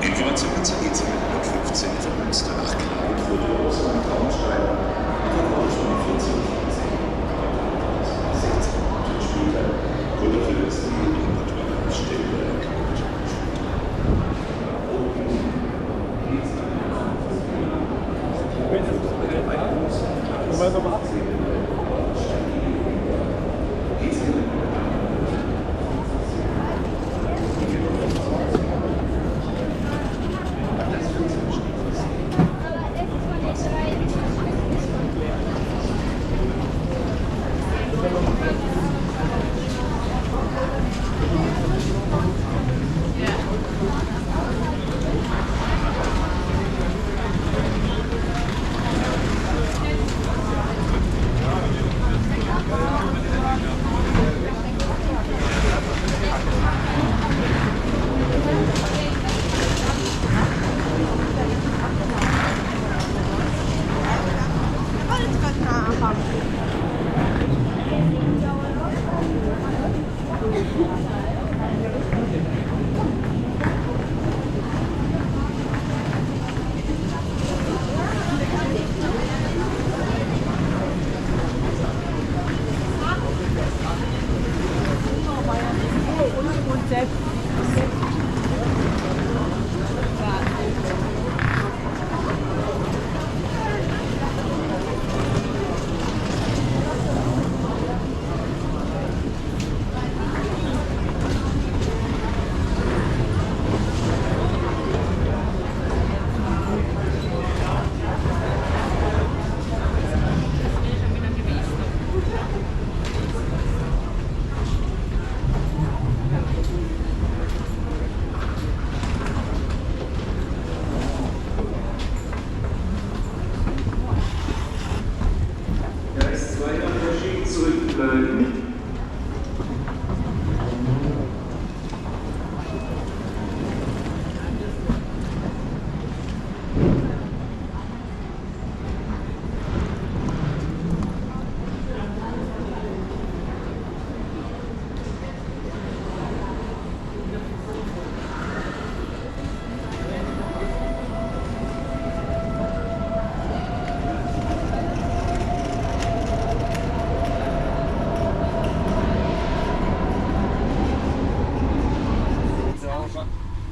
Informationen zur EC 115 von Münster nach Cloud wurde aus dem Traunstein von 14 16 Minuten später wurde für das Repertoire Stellwerk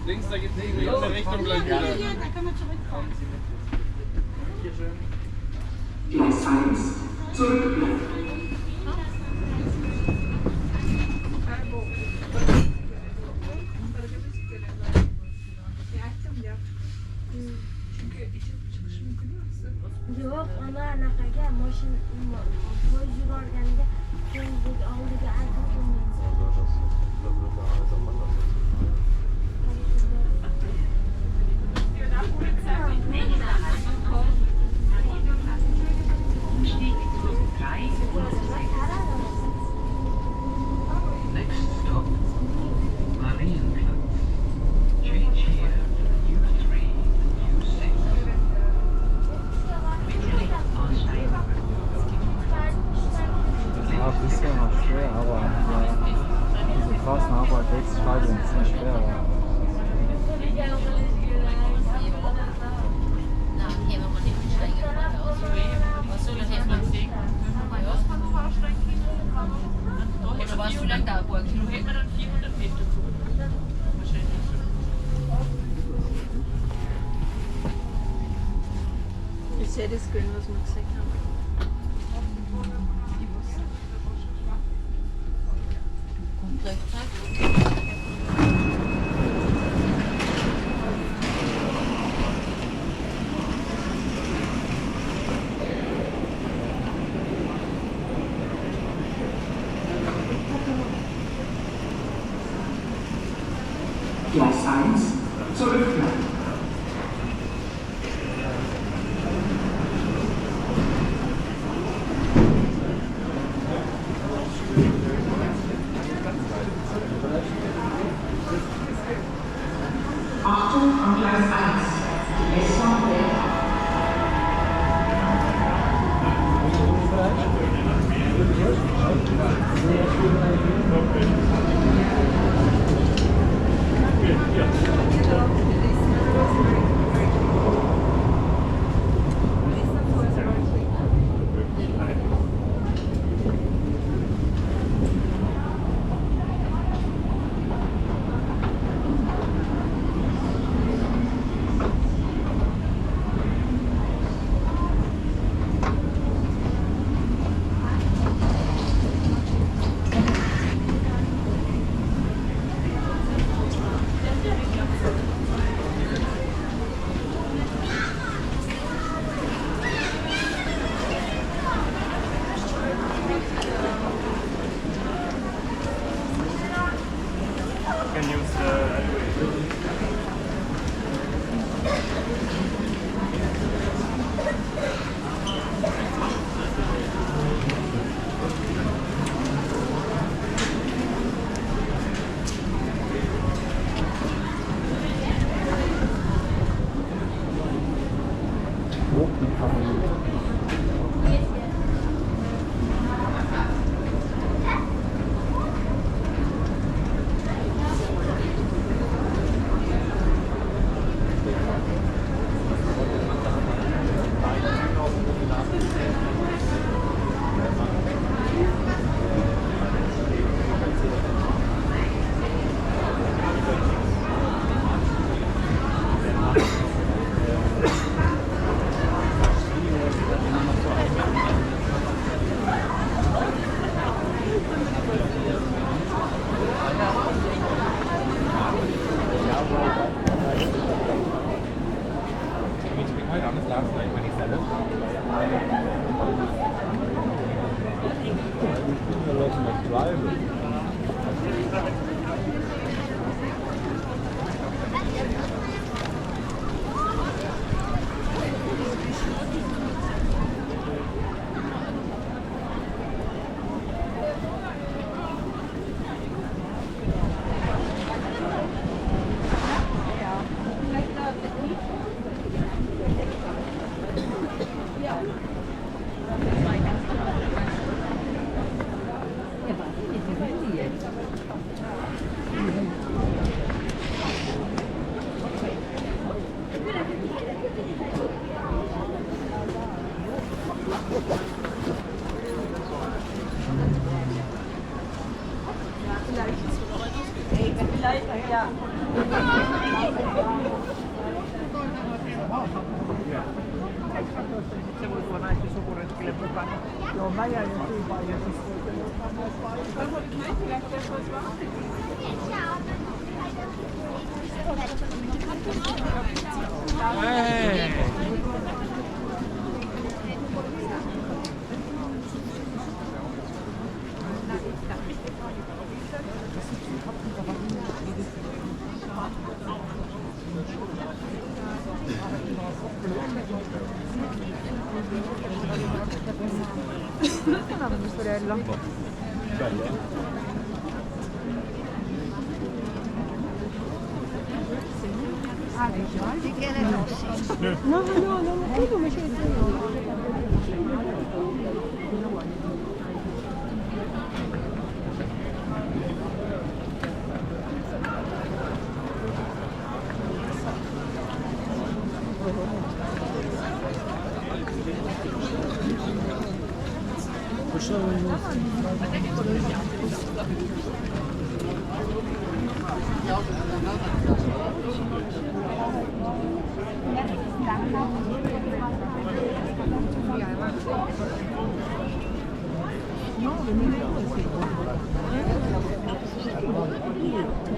links, da geht es in die andere Richtung gleich wieder. Da können wir zurückfahren. Hier schön. Gleis 1, zurückbleiben. Yo'q, ona anaqaga mashina poyezd yurarganiga poyezdagi oldiga aytib Next stop, Marienplatz. Change here, U3, U6. Ja, ein bisschen noch schwer, aber ja, diese Straßenarbeit wegzuschreiben ist nicht schwer. Warst du lang da? Wo Kilometer dann 400 Meter. Wahrscheinlich. Ich sehe das Grün, was wir gesehen haben. Kommt rechtzeitig. Gleis 1, zurückbleiben. Achtung am Gleis 1, die S-Bahn hält ab. Ja.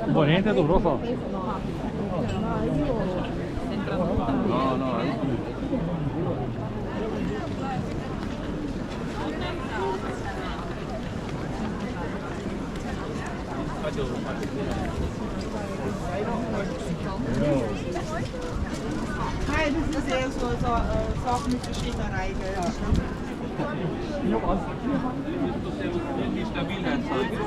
Un po' niente duro. No, no, Nein, das ist eher so Sachen mit verschiedener Reihe. Die Stabilheit zeigen.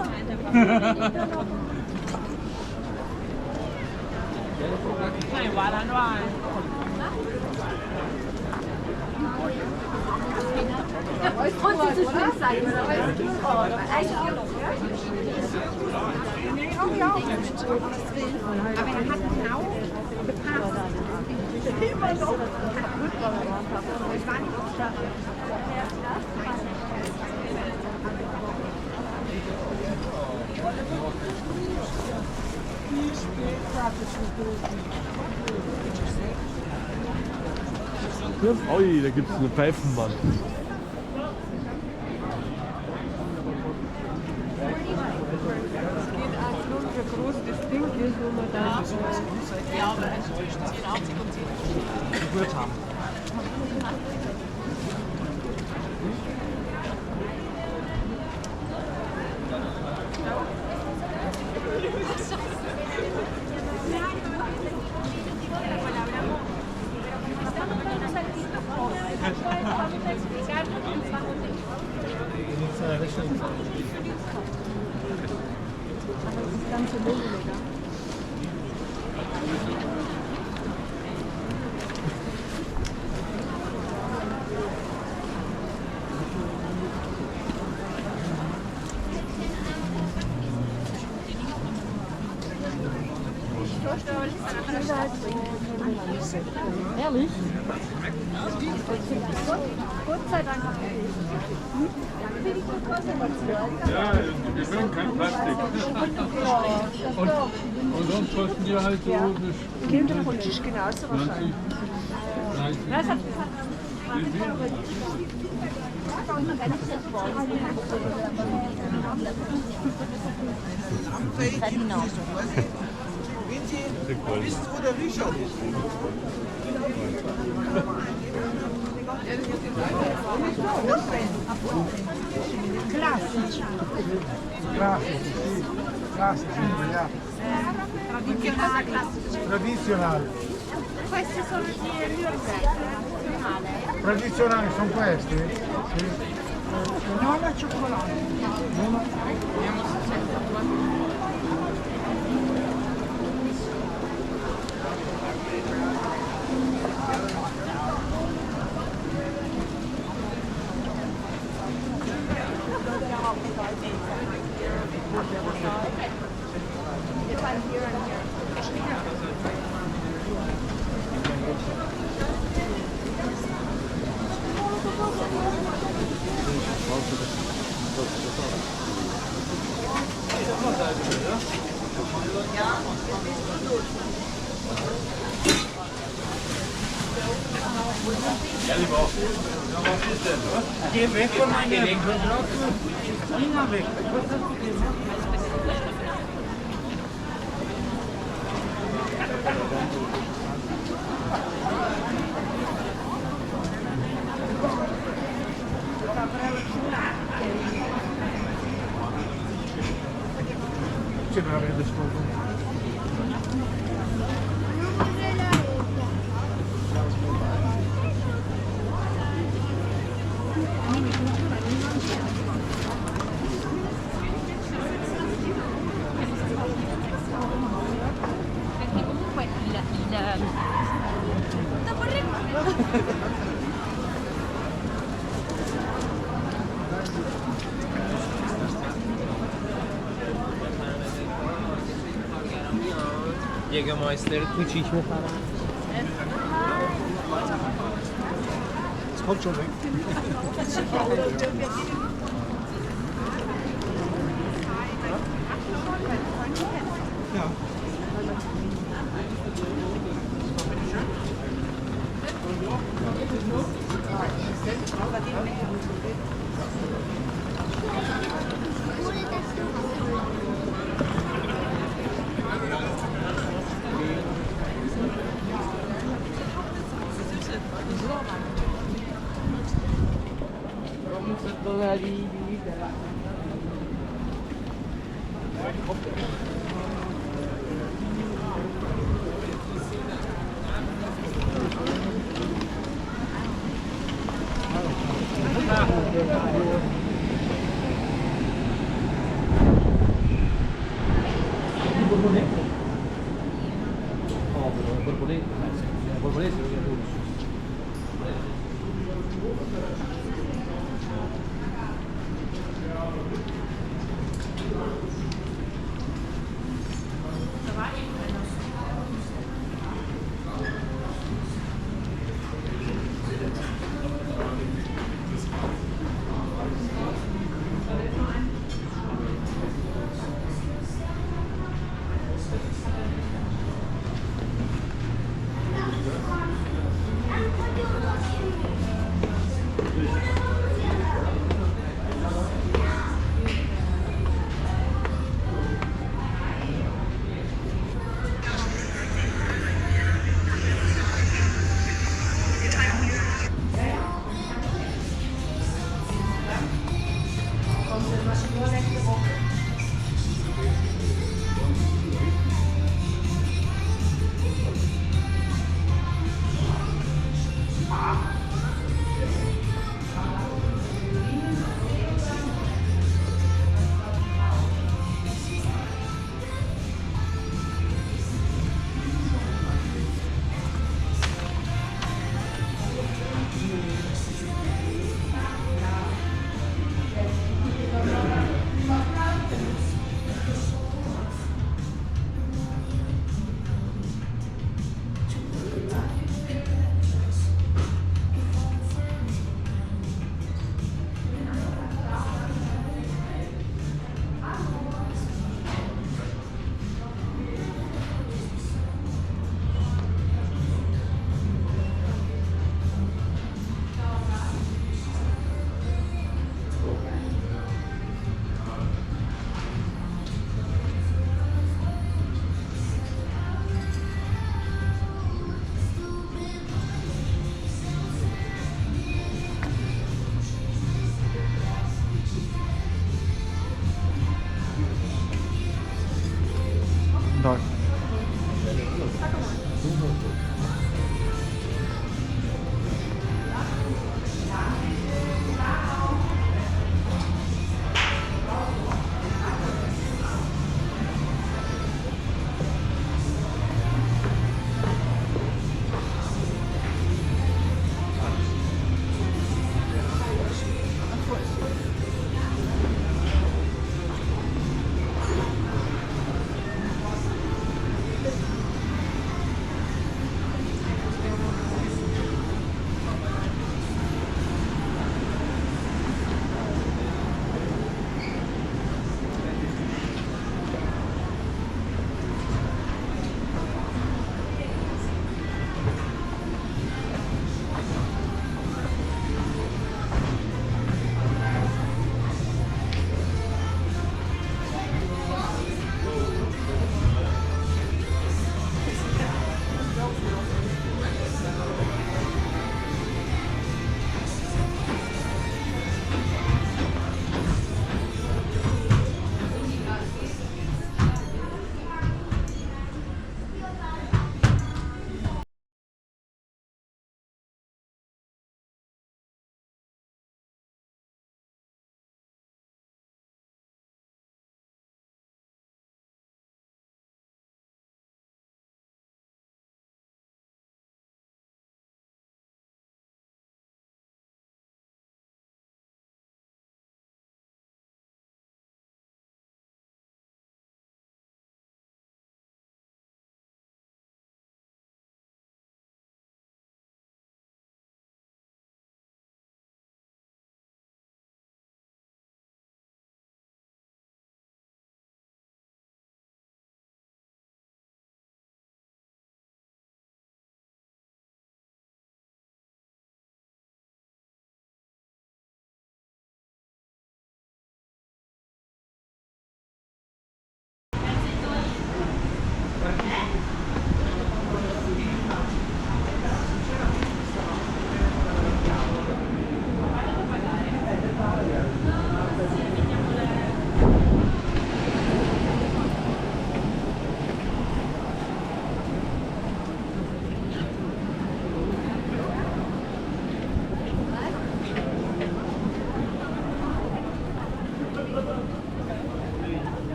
Trotzdem zu schlimm sein, oder? glaube ich auch. Aber er hat genau gepasst. Immer noch. Ich war nicht auf der Ui, da gibt es eine Pfeifenwand. Ja, aber es ist zwischen 84 und 10. Gut haben. Ehrlich? Gott sei Dank. Ja, wir mögen kein Plastik. Und sonst kosten die halt so Kinderwunsch ist genauso wahrscheinlich. 30. Wisst ihr, wo der Richard ist? Classici, ja. Tradizionali. Questi sono di Nürnberg. Tradizionali sono questi? Sì. Non al cioccolato. Geh weg von meiner Finger weg. C'è una verde scopo. Perché comunque Jägermeister, Kutschi hochfahren. Es kommt schon weg. Ja.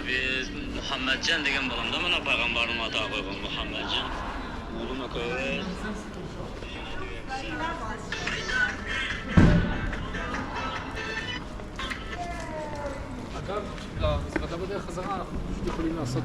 biz Muhammedcan degan bolamda mana payg'ambarning ato qo'ygan Muhammedcan. O'g'lim ko'z. אגב, למזוודה בדרך חזרה אנחנו פשוט יכולים לעשות...